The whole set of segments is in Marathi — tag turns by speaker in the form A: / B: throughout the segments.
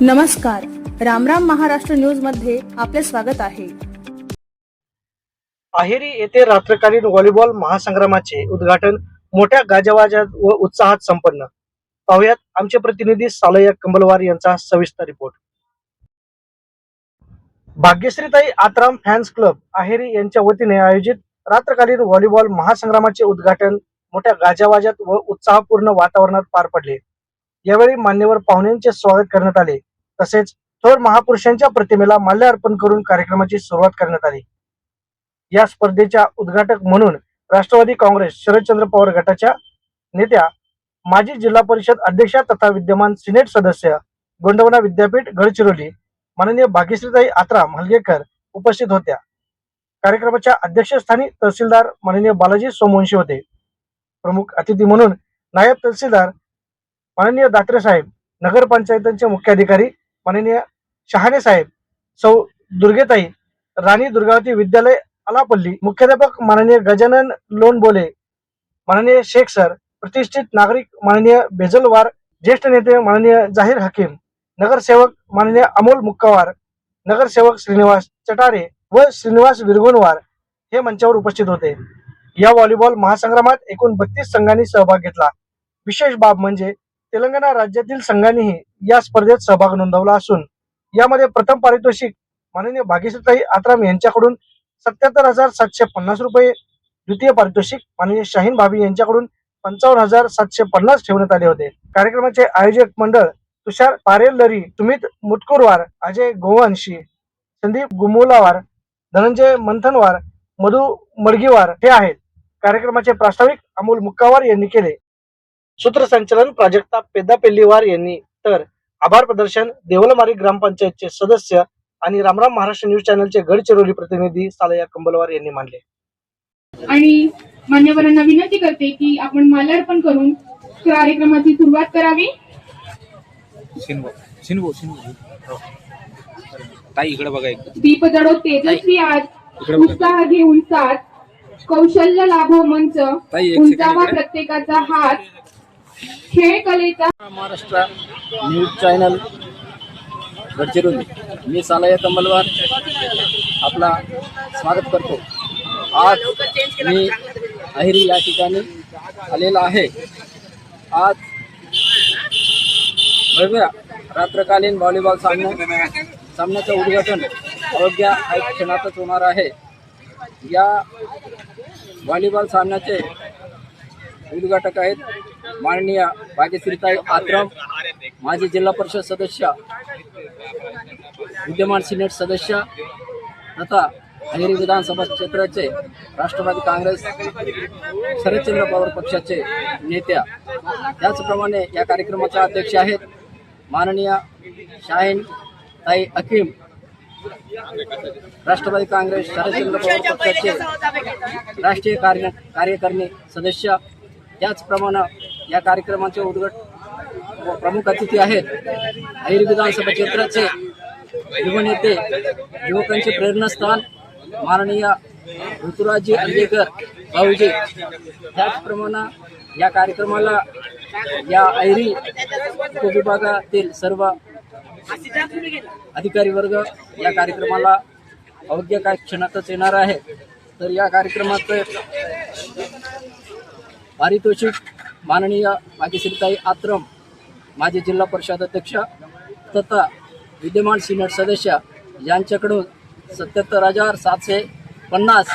A: नमस्कार, रामराम महाराष्ट्र न्यूज मध्ये आपले स्वागत आहे।
B: अहेरी येथे रात्रकालीन व्हॉलीबॉल महासंग्रामाचे उद्घाटन मोठ्या गाजावाजात व उत्साहात संपन्न। पाहुयात आमचे प्रतिनिधी सालय्या कंबलवार यांचा सविस्तर रिपोर्ट। भाग्यश्रीताई आत्राम फॅन्स क्लब अहेरी यांच्या वतीने आयोजित रात्रकालीन व्हॉलीबॉल महासंग्रामाचे उद्घाटन मोठ्या गाजावाजात व उत्साहपूर्ण वातावरणात पार पडले। यावेळी मान्यवर पाहुण्यांचे स्वागत करण्यात आले, तसेच थोर महापुरुषांच्या प्रतिमेला माल्य अर्पण करून कार्यक्रमाची सुरुवात करण्यात आली। या स्पर्धेच्या उद्घाटक म्हणून राष्ट्रवादी काँग्रेस शरदचंद्र पवार गटाच्या नेत्या, माजी जिल्हा परिषद अध्यक्षा तथा विद्यमान सिनेट सदस्य, गोंडवना विद्यापीठ गडचिरोली माननीय भाग्यश्रीताई आत्राम हलगेकर उपस्थित होत्या। कार्यक्रमाच्या अध्यक्षस्थानी तहसीलदार माननीय बालाजी सोमवंशी होते। प्रमुख अतिथी म्हणून नायब तहसीलदार माननीय दात्रे साहेब, नगरपंचायतीचे मुख्याधिकारी माननीय शहाणे साहेब, सौ दुर्गेताई, राणी दुर्गावती विद्यालय आलापल्ली, मुख्याध्यापक माननीय गजानन लोणबोले, माननीय शेख सर, प्रतिष्ठित नागरिक माननीय बेजलवार, ज्येष्ठ नेते माननीय जाहीर हकीम, नगरसेवक माननीय अमोल मुक्कावार, नगरसेवक श्रीनिवास चटारे व श्रीनिवास विरगोनवार हे मंचावर उपस्थित होते। या व्हॉलीबॉल महासंग्रामात एकूण 32 संघांनी सहभाग घेतला। विशेष बाब म्हणजे तेलंगणा राज्यातील संघांनीही या स्पर्धेत सहभाग नोंदवला असून यामध्ये प्रथम पारितोषिक माननीय भाग्यश्रीताई आत्राम यांच्याकडून 77,750 रुपये, द्वितीय पारितोषिक माननीय शाहीन भाभी यांच्याकडून 55,750 ठेवण्यात आले होते। कार्यक्रमाचे आयोजक मंडळ तुषार पारेलरी, सुमित मुटकुरवार, अजय गोवंशी, संदीप गुमुलावार, धनंजय मंथनवार, मधु मडगीवार हे आहेत। कार्यक्रमाचे प्रास्ताविक अमोल मुक्कावार यांनी केले। सूत्रसंचालन प्राजक्ता पेद्दापेल्लीवार यांनी, तर आभार प्रदर्शन देवलमारी ग्रामपंचायतचे सदस्य आणि रामराम महाराष्ट्र न्यूज चॅनलचे गडचिरोली प्रतिनिधी सालय्या कंबलवार यांनी मानले।
C: आणि मान्यवरांना विनंती करते की आपण माल्यार्पण करून कार्यक्रमाची सुरुवात करावी।
D: इकडे बघा,
C: दीप जडो तेजस्वी आज उत्साह घेऊन साथ, कौशल्य लाभो मंच, उंचावा प्रत्येकाचा हात, खेळ कलेचा।
D: महाराष्ट्र न्यूज चॅनल गडचिरोली, मी सालय्या कंबलवार आपला स्वागत करतो। आज मी अहेरी या ठिकाणी आलेला आहे। आज भव्य रात्रकालीन व्हॉलीबॉल सामन्याचं उद्घाटन अवघ्या क्षणातच होणार आहे। या व्हॉलीबॉल सामन्याचे उद्घाटक आहेत माननीय भाग्यश्रीताई आत्राम, माजी जिल्हा परिषद सदस्य, विद्यमान सिनेट सदस्य तथा अहेरी विधानसभा क्षेत्राचे राष्ट्रवादी काँग्रेस शरदचंद्र पवार पक्षाचे नेत्या। त्याचप्रमाणे या कार्यक्रमाच्या अध्यक्ष आहेत माननीय शाहीन ताई हकीम, राष्ट्रवादी काँग्रेस शरदचंद्र पवार पक्षाचे राष्ट्रीय कार्यकारिणी सदस्य। त्याचप्रमाणे या कार्यक्रमाचे प्रमुख अतिथी आहेत अहेरी विधानसभा क्षेत्राचे युवा नेते, युवकांचे प्रेरणास्थान माननीय ऋतुराजी अंडेकर भाऊजी। त्याचप्रमाणे या कार्यक्रमाला या अहेरी उपविभागातील सर्व अधिकारी वर्ग या कार्यक्रमाला अवघ्या काही क्षणातच येणार आहे। तर या कार्यक्रमाचे पारितोषिक माननीय भाग्यश्रीताई आत्राम, माजी जिल्हा परिषद अध्यक्ष तथा विद्यमान सिनेट सदस्य यांच्याकडून 77,750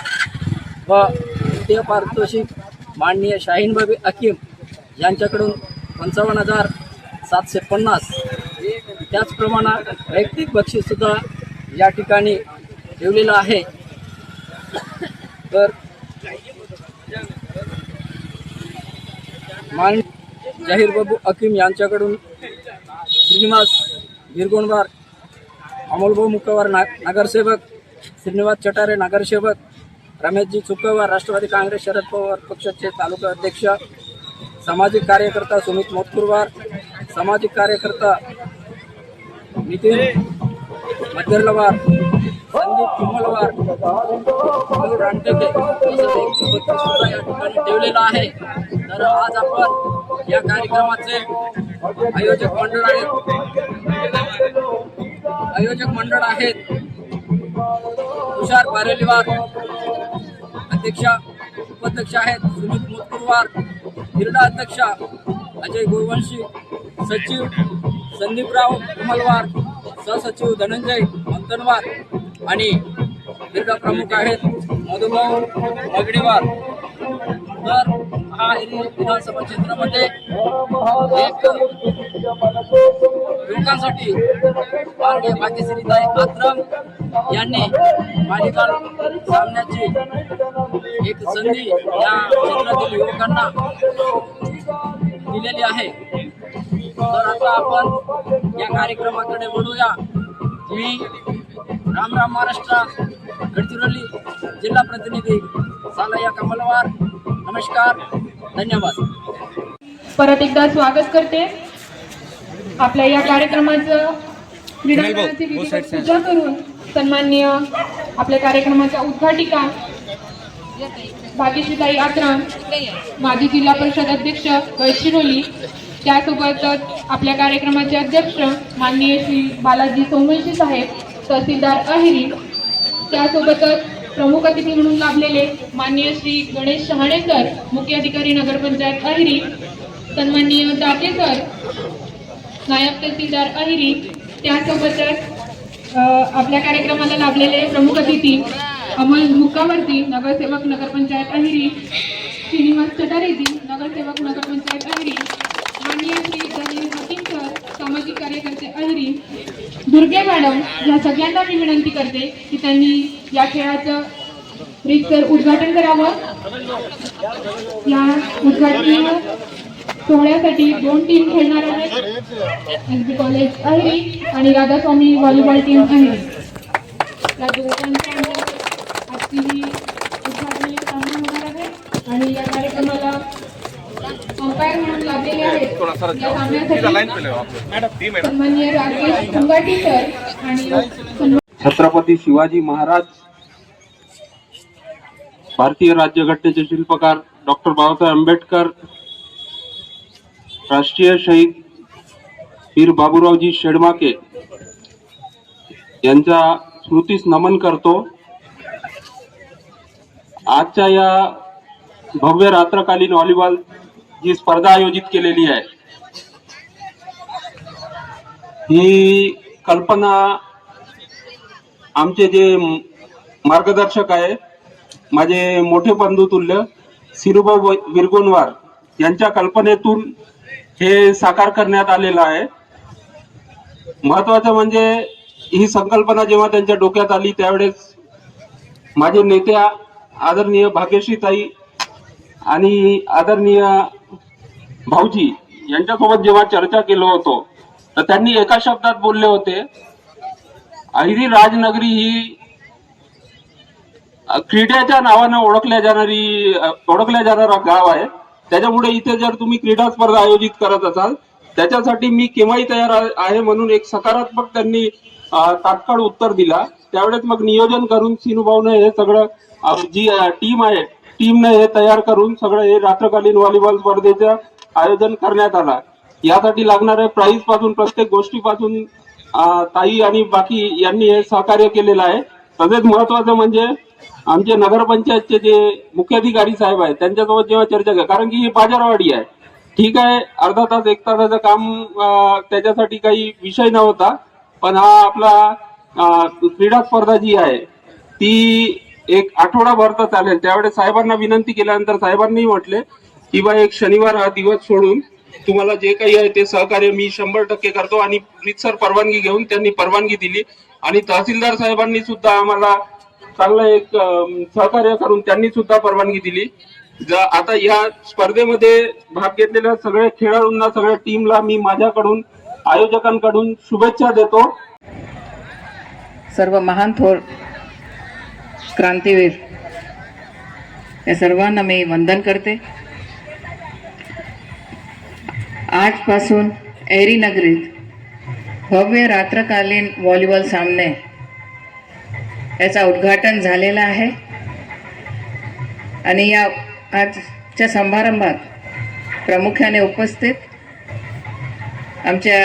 D: व द्वितीय पारितोषिक माननीय शाहीन भाभी हकीम यांच्याकडून 55,750। त्याचप्रमाणे वैयक्तिक बक्षीस सुद्धा या ठिकाणी ठेवलेलं आहे। तर मान जाहीर बाबू हकीम यांच्याकडून श्रीनिवास विरगोनवार, अमोलभाऊ मुक्कावार नगरसेवक, श्रीनिवास चटारे नगरसेवक, रमेशजी चुक्कावार राष्ट्रवादी काँग्रेस शरद पवार पक्षाचे तालुका अध्यक्ष, सामाजिक कार्यकर्ता सुमित मोतकुरवार, सामाजिक कार्यकर्ता नितीन मध्यरलवार, संदीप कुमलवार, रानटेके सुद्धा या ठिकाणी ठेवलेला आहे। तर आज आपण या कार्यक्रमाचे आयोजक मंडळ आहेत आयोजक मंडळ आहेत तुषार बारेलीवार, अध्यक्षा उपाध्यक्ष आहेत सुमित मुतकुरवार, क्रीडा अध्यक्ष अजय गोवंशी, सचिव संदीपराव उमलवार, सहसचिव धनंजय मंथनवार आणि क्रीडा प्रमुख आहेत मधुभाऊ मगडीवार. तर हा विधानसभा क्षेत्रामध्ये एक लोकांसाठी माननीय भाग्यश्रीताई आत्रम यांनी मालिका सामन्याची एक संधी या क्षेत्रातील युवकांना दिलेली आहे. तर आता आपण या कार्यक्रमाकडे वळूया. मी राम महाराष्ट्र गडचिरोली जिल्हा प्रतिनिधी सालया कमलवार. नमस्कार, धन्यवाद.
C: परत एकदा स्वागत करते. आपल्या या कार्यक्रमाचं क्रीडांगणाची विधिवत पूजा करून सन्माननीय आपल्या कार्यक्रमाच्या उद्घाटिका भाग्यश्रीताई आत्राम, माजी जिल्हा परिषद अध्यक्ष गडचिरोली, त्यासोबतच आपल्या कार्यक्रमाचे अध्यक्ष माननीय श्री बालाजी सोमवंशी साहेब, तहसीलदार अहिरी, त्यासोबतच प्रमुख अतिथी म्हणून लाभलेले माननीय श्री गणेश शहाणे सर, मुख्य अधिकारी नगरपंचायत अहिरी, सन्माननीय दाते सर, नायब तहसीलदार अहिरी, त्यासोबतच आपल्या कार्यक्रमाला लाभलेले प्रमुख अतिथी अमोल मुक्कावर्ती, नगरसेवक नगरपंचायत अहिरी, श्रीनिवास चटारेजी, नगरसेवक नगरपंचायत अहिरी, माननीय श्री दलील हकीम सर, सामाजिक कार्यकर्ते अहिरी, दुर्गे मॅडम, या सगळ्यांना मी विनंती करते की त्यांनी या खेळाचं रीतसर उद्घाटन करावं. या उद्घाटन सोहळ्यासाठी 2 टीम खेळणार आहेत, SB कॉलेज अहिरी आणि राधास्वामी व्हॉलीबॉल टीम अहिरी. या दोघांच्या आजची ही उद्घाटनीय सामना होणार आहे आणि या कार्यक्रमाला अंपायर म्हणून लाभलेले आहेत या सामन्यासाठी सन्माननीय राकेश कुंगाटी सर आणि
E: छत्रपती शिवाजी महाराज, भारतीय राज्यघटनेचे शिल्पकार डॉक्टर बाबासाहेब आंबेडकर, राष्ट्रीय शहीद वीर बाबूरावजी शेडमाके यांच्या स्मृतीस नमन करतो. आजच्या या भव्य रात्रकालीन व्हॉलीबॉल जी स्पर्धा आयोजित केलेली आहे, ही कल्पना आमचे जे मार्गदर्शक आहे, माझे मोठे बंधू तुल्य सिरुभाऊ विरगुणवार यांच्या कल्पनेतून हे साकार करण्यात आलेलं आहे. महत्वाचं म्हणजे ही संकल्पना जेव्हा त्यांच्या डोक्यात आली त्यावेळेस माझे नेत्या आदरणीय भाग्यश्रीताई आणि आदरणीय भाऊजी यांच्यासोबत जेव्हा चर्चा केलो होतो तर त्यांनी एका शब्दात बोलले होते, अहिरी राजनगरी ही क्रीडेच्या नावानं ओळखल्या जाणारा गाव आहे. त्याच्यामुळे इथे जर तुम्ही क्रीडा स्पर्धा आयोजित करत असाल त्याच्यासाठी मी केव्हाही तयार आहे म्हणून एक सकारात्मक त्यांनी तात्काळ उत्तर दिला. त्यावेळेस मग नियोजन करून सिनुभाऊने हे सगळं जी टीम आहे टीमने हे तयार करून सगळं हे रात्रकालीन व्हॉलीबॉल स्पर्धेचं आयोजन करण्यात आला. यासाठी लागणाऱ्या प्राईज पासून प्रत्येक गोष्टीपासून ताई आणि बाकी यांनी हे सहकार्य केलेलं आहे. तसेच महत्वाचं म्हणजे आमचे नगरपंचायतचे जे मुख्याधिकारी साहेब आहेत त्यांच्यासोबत जेव्हा चर्चा केली, कारण की ही बाजारवाडी आहे, ठीक आहे अर्धा तास 1 तासाचं काम त्याच्यासाठी काही विषय नव्हता, पण हा आपला क्रीडा स्पर्धा जी आहे ती 1 आठवडाभर तर चालेल. त्यावेळेस साहेबांना विनंती केल्यानंतर साहेबांनी म्हटले की बा एक शनिवार हा दिवस सोडून तुम्हाला जे काही आहे ते सहकार्य मी 100% करतो आणि रीतसर परवानगी घेऊन त्यांनी परवानगी दिली. आणि तहसीलदार साहेबांनी सुद्धा आम्हाला चांगलं एक सहकार्य करून त्यांनी सुद्धा परवानगी दिली. आता या स्पर्धेमध्ये भाग घेतलेल्या सगळ्या खेळाडूंना सगळ्या टीमला मी माझ्याकडून आयोजकांकडून शुभेच्छा देतो.
F: सर्व महान थोर क्रांतीवीर या सर्वांना मी वंदन करते. आजपासून एरी नगरीत भव्य रात्रकालीन व्हॉलीबॉल सामने याचा उद्घाटन झालेला आहे आणि या आजच्या समारंभात प्रामुख्याने उपस्थित आमच्या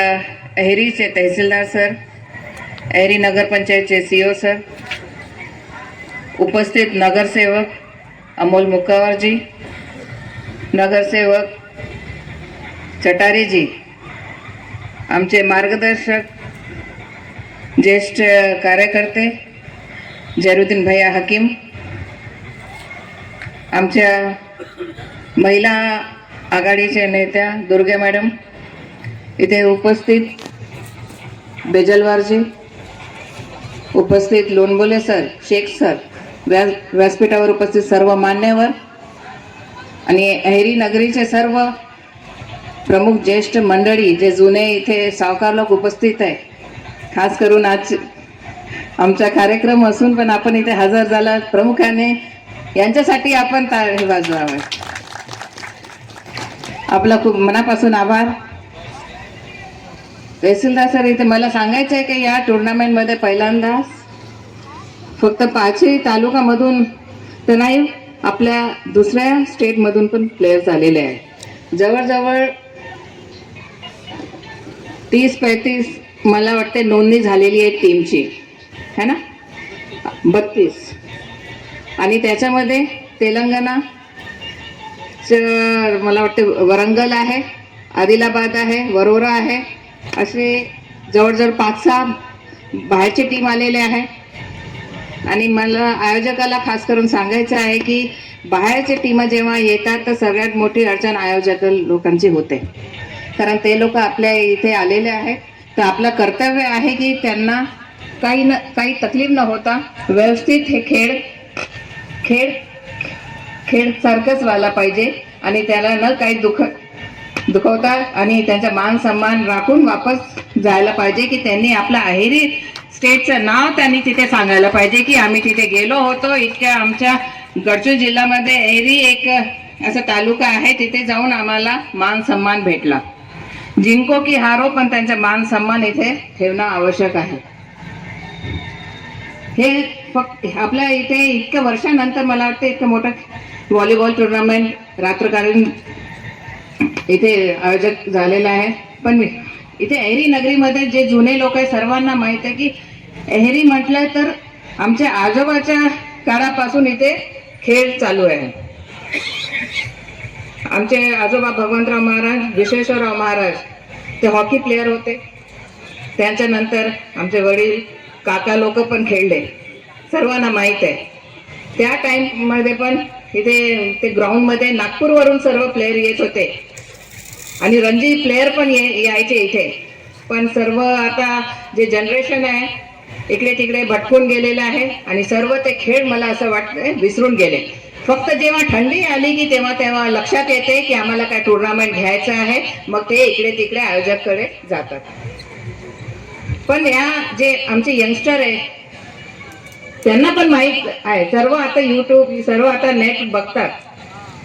F: अहेरीचे तहसीलदार सर, अहेरी नगरपंचायतचे CEO सर, उपस्थित नगरसेवक अमोल मुकावरजी, नगरसेवक चटारेजी, आमचे मार्गदर्शक ज्येष्ठ कार्यकर्ते जैरुद्दीन भैया हकीम, आमच्या महिला आघाडीच्या नेत्या दुर्गा मॅडम, इथे उपस्थित बेजलवारजी, उपस्थित लोणबोले सर, शेख सर, व्यासपीठावर उपस्थित सर्व मान्यवर आणि अहेरी नगरीचे सर्व प्रमुख ज्येष्ठ मंडळी जे जुने इथे सावकार लोक उपस्थित आहे. खास करून आज आमचा कार्यक्रम असून पण आपण इथे हजर झाला, प्रमुखाने यांच्यासाठी आपण टाळी वाजवावे. आपला खूप मनापासून आभार. तहसीलदार सर, इथे मला सांगायचं आहे की या टुर्नामेंटमध्ये पहिल्यांदाच फक्त 5 तालुक्यामधून तर नाही, आपल्या दुसऱ्या स्टेटमधून पण प्लेयर्स आलेले आहेत. जवळजवळ 30-35 मला वाटते नोंदणी झालेली आहे टीमची, है ना, 32. आणि त्याच्यामध्ये तेलंगणा मला वाटते वरंगल आहे, आदिलाबाद आहे, वरोरा आहे, असे जवळजवळ 5-6 बाहेरची टीम आलेले आहे. आणि मला आयोजकाला खास करून सांगायचं आहे की बाहेरचे टीम जेव्हा येतात तर सगळ्यात मोठी अडचण आयोजक लोकांची होते, कारण ते लोक आपल्या इथे आलेले आहेत. तर आपलं कर्तव्य आहे की त्यांना काही तकलीफ न होता व्यवस्थित हे खेळ सारखंच व्हायला पाहिजे आणि त्याला न काही दुखवता आणि त्यांचा मान सन्मान राखून वापस जायला पाहिजे की त्यांनी आपलं अहेरी स्टेटचं नाव त्यांनी तिथे सांगायला पाहिजे की आम्ही तिथे गेलो होतो. इतक्या आमच्या गडचिरोली जिल्ह्यामध्ये अहेरी एक असा तालुका आहे, तिथे जाऊन आम्हाला मान सन्मान भेटला. जिंको की हारो, पण त्यांचा मान सन्मान इथे ठेवणं आवश्यक आहे. हे फक्त आपल्या इथे इतक्या वर्षानंतर मला वाटतं इतकं मोठं व्हॉलीबॉल टुर्नामेंट रात्रकालीन इथे आयोजक झालेला आहे. पण इथे अहेरी नगरीमध्ये जे जुने लोक आहे सर्वांना माहीत आहे की अहेरी म्हटलं तर आमच्या आजोबाच्या काळापासून इथे खेळ चालू आहे. आमचे आजोबा भगवंतराव महाराज, विश्वेश्वरराव महाराज ते हॉकी प्लेयर होते. त्यांच्यानंतर आमचे वडील काका लोक पण खेळले, सर्वांना माहीत आहे. त्या टाईममध्ये पण इथे ते ग्राउंडमध्ये नागपूरवरून सर्व प्लेयर येत होते आणि रणजी प्लेयर पण यायचे इथे. पण सर्व आता जे जनरेशन आहे इकडे तिकडे भटकून गेलेलं आहे आणि सर्व ते खेळ मला असं वाटतं विसरून गेले. फक्त जेव्हा थंडी आली की तेव्हा लक्षात येते की आम्हाला काय टुर्नामेंट घ्यायचं आहे, मग ते इकडे तिकडे आयोजकाकडे जातात. पण या जे आमचे यंगस्टर आहे त्यांना पण माहीत आहे, सर्व आता यूट्यूब, सर्व आता नेट बघतात.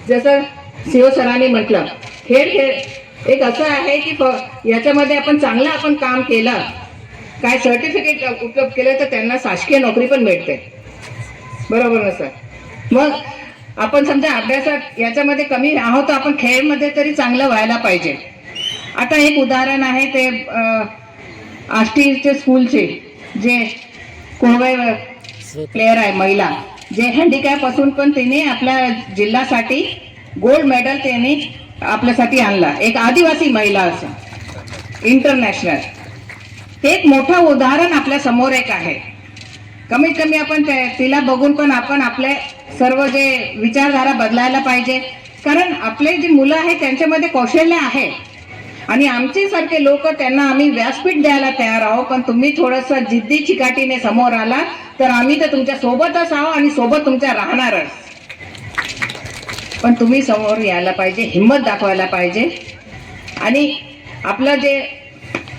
F: जसं CEO सरांनी म्हटलं, खेळ एक असं आहे की याच्यामध्ये आपण चांगलं काम केलं, काय सर्टिफिकेट उपलब्ध केलं तर त्यांना शासकीय नोकरी पण मिळते, बरोबर ना सर? मग आपण समजा अभ्यासात याच्यामध्ये कमी आहोत, आपण खेळमध्ये तरी चांगलं व्हायला पाहिजे. आता एक उदाहरण आहे ते आष्टीचे स्कूलचे जे कोळवे प्लेयर आहे महिला, जे हँडिकॅप असून पण तिने आपल्या जिल्ह्यासाठी गोल्ड मेडल त्यांनी आपल्यासाठी आणला. एक आदिवासी महिला असं इंटरनॅशनल, ते एक मोठं उदाहरण आपल्या समोर एक आहे. कमीत कमी आपण तिला बघून पण आपण आपले सर्व जे विचारधारा बदलायला पाहिजे, कारण आपले जी मुलं आहेत त्यांच्यामध्ये कौशल्य आहे आणि आमचे सारखे लोक त्यांना आम्ही व्यासपीठ द्यायला तयार आहोत. पण तुम्ही थोडंसं जिद्दी चिकाटीने समोर आला तर आम्ही तर तुमच्या सोबतच आहोत आणि सोबत तुमच्या राहणारच. पण तुम्ही समोर यायला पाहिजे, हिंमत दाखवायला पाहिजे आणि आपलं जे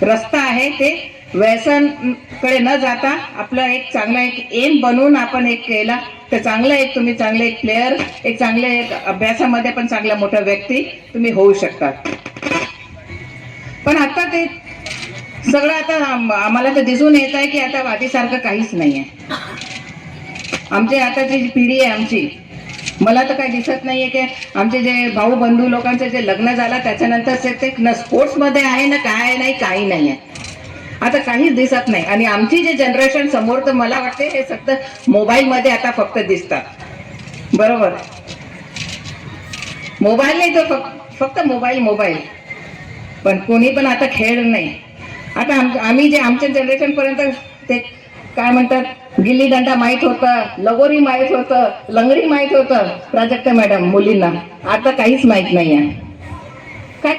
F: रस्ता आहे ते व्यसनकडे न जाता आपलं एक चांगला एक एम बनवून आपण एक केला तर तुम्ही चांगले एक प्लेयर, एक चांगले एक अभ्यासामध्ये पण चांगला मोठा व्यक्ती तुम्ही होऊ शकता. पण आता ते सगळं आता आम्हाला तर दिसून येत आहे की आता आधीसारखं काहीच नाही आहे. आमचे आताची पिढी आहे आमची, मला तर काही दिसत नाही आहे की आमचे जे भाऊ बंधू लोकांचे जे लग्न झालं त्याच्यानंतर ते न स्पोर्ट्समध्ये आहे ना काय नाही, काही नाही आहे. आता काहीच दिसत नाही. आणि आमची जे जनरेशन समोर, तर मला वाटते हे फक्त मोबाईलमध्ये आता फक्त दिसतात. बरोबर, मोबाईल नाही तर फक्त मोबाईल. पण कोणी पण आता खेळ नाही. आता आम्ही जे आमच्या जनरेशन पर्यंत ते काय म्हणतात, गिल्ली दंडा माहित होतं, लगोरी माहित होतं, लंगडी माहित होतं प्राजक्ता मॅडम मुलींना. आता काहीच माहित नाही आहे. काय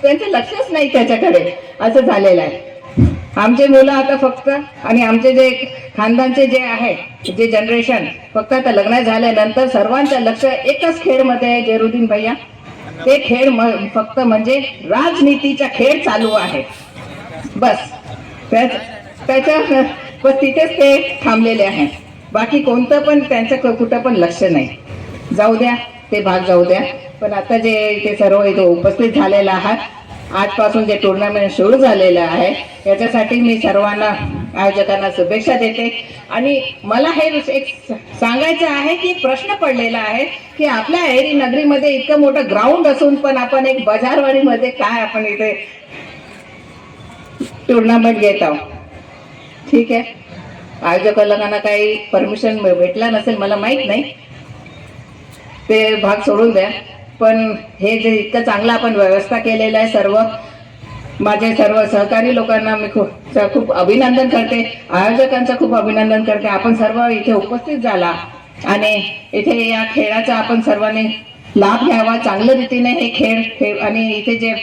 F: त्यांचं लक्षच नाही त्याच्याकडे, असं झालेलं आहे. आमचे मुलं आता फक्त, आणि आमचे जे खानदानचे जे आहे जे जनरेशन, फक्त आता लग्न झाल्यानंतर सर्वांचं लक्ष एकच खेळमध्ये आहे, जेरुद्दीन भैया. ते खेळ फक्त म्हणजे राजनीतीचा खेळ चालू आहे बस. त्याच्या बस तिथेच ते थांबलेले आहे. बाकी कोणतं पण त्यांचं कुठं पण लक्ष नाही. जाऊ द्या, ते भाग जाऊ द्या. पण आता जे ते सर्व इथे उपस्थित झालेलं आहे, आजपासून जे टुर्नामेंट सुरू झालेलं आहे, याच्यासाठी मी सर्वांना, आयोजकांना शुभेच्छा देते. आणि मला हे एक सांगायचं आहे की प्रश्न पडलेला आहे की आपल्या अहेरी नगरीमध्ये इतकं मोठं ग्राउंड असून पण आपण एक बाजारवाडीमध्ये काय आपण इथे टुर्नामेंट घेत आहोत. ठीक आहे, आयोजकांना काही परमिशन भेटला नसेल, मला माहीत नाही, ते भाग सोडून द्या. पण हे जे इतकं चांगलं आपण व्यवस्था केलेलं आहे, सर्व माझे सर्व सहकारी लोकांना मी खूप अभिनंदन करते. आयोजकांचं खूप अभिनंदन करते. आपण सर्व इथे उपस्थित झाला आणि इथे या खेळाचा आपण सर्वांनी लाभ घ्यावा चांगल्या रीतीने हे खेळ. आणि इथे जे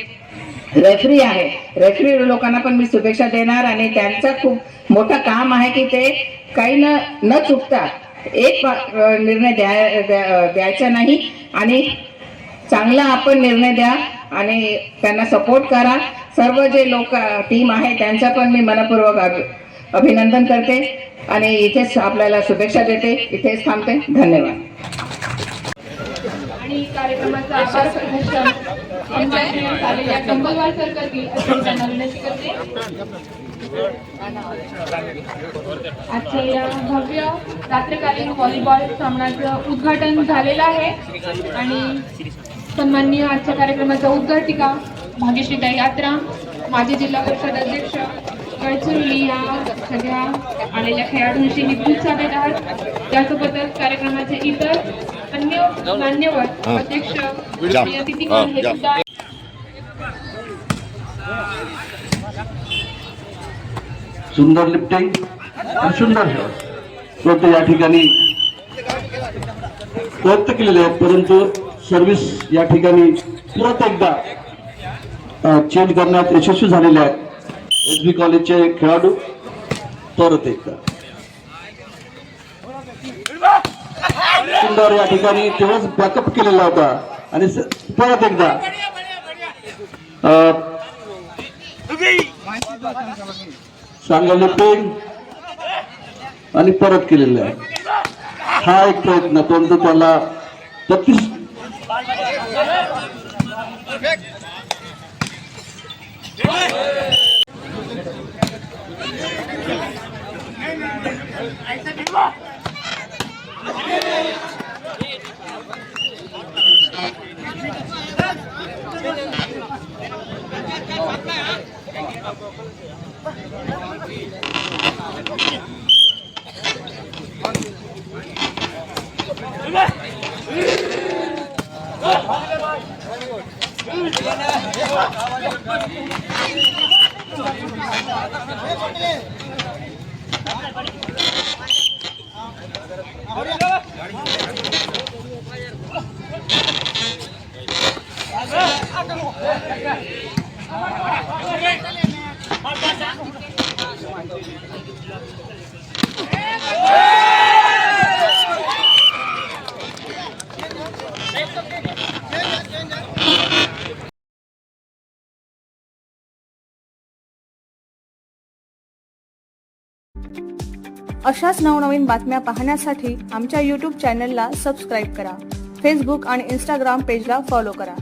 F: रेफरी आहे, रेफरी लोकांना पण मी शुभेच्छा देणार. आणि त्यांचं खूप मोठं काम आहे की ते काही न चुकता एक निर्णय द्यायचा नाही, आणि चांगला आपण निर्णय द्या आणि त्यांना सपोर्ट करा. सर्व जे लोक टीम आहे त्यांचं पण मी मनपूर्वक अभिनंदन करते आणि इथेच आपल्याला शुभेच्छा देते. इथेच थांबते. धन्यवाद.
C: आणि कार्यक्रमाचा आभार प्रदर्शन आलेल्या कंबलवार सर करतील अशी त्यांना विनंती करते. आजच्या या भव्य रात्रकालीन व्हॉलीबॉल सामन्याचं उद्घाटन झालेलं आहे आणि सन्माननीय आजच्या कार्यक्रमाचा उद्घाटिका भाग्यश्रीताई आत्राम, माजी जिल्हा परिषद अध्यक्ष गडचिरोली, या सगळ्या आलेल्या खेळाडूंशी निवृत्त साधत आहात. त्यासोबतच कार्यक्रमाचे इतर अन्य मान्यवर अध्यक्ष अतिथीगण हे सुद्धा
G: सुंदर लिफ्टिंग आणि सुंदर शॉट या ठिकाणी प्रयत्न केलेले आहेत, परंतु सर्व्हिस या ठिकाणी परत एकदा चेंज करण्यात यशस्वी झालेले आहेत. SB कॉलेजचे खेळाडू परत एकदा सुंदर या ठिकाणी तेव्हाच बॅकअप केलेला होता आणि परत एकदा चांगलं लिफ्टिंग आणि परत केलेलं आहे. हा एक प्रयत्न, परंतु त्याला 35
A: अशाच नवनवीन बातम्या पाहण्यासाठी आमच्या YouTube चॅनलला सबस्क्राईब करा. फेसबुक आणि Instagram पेजला फॉलो करा.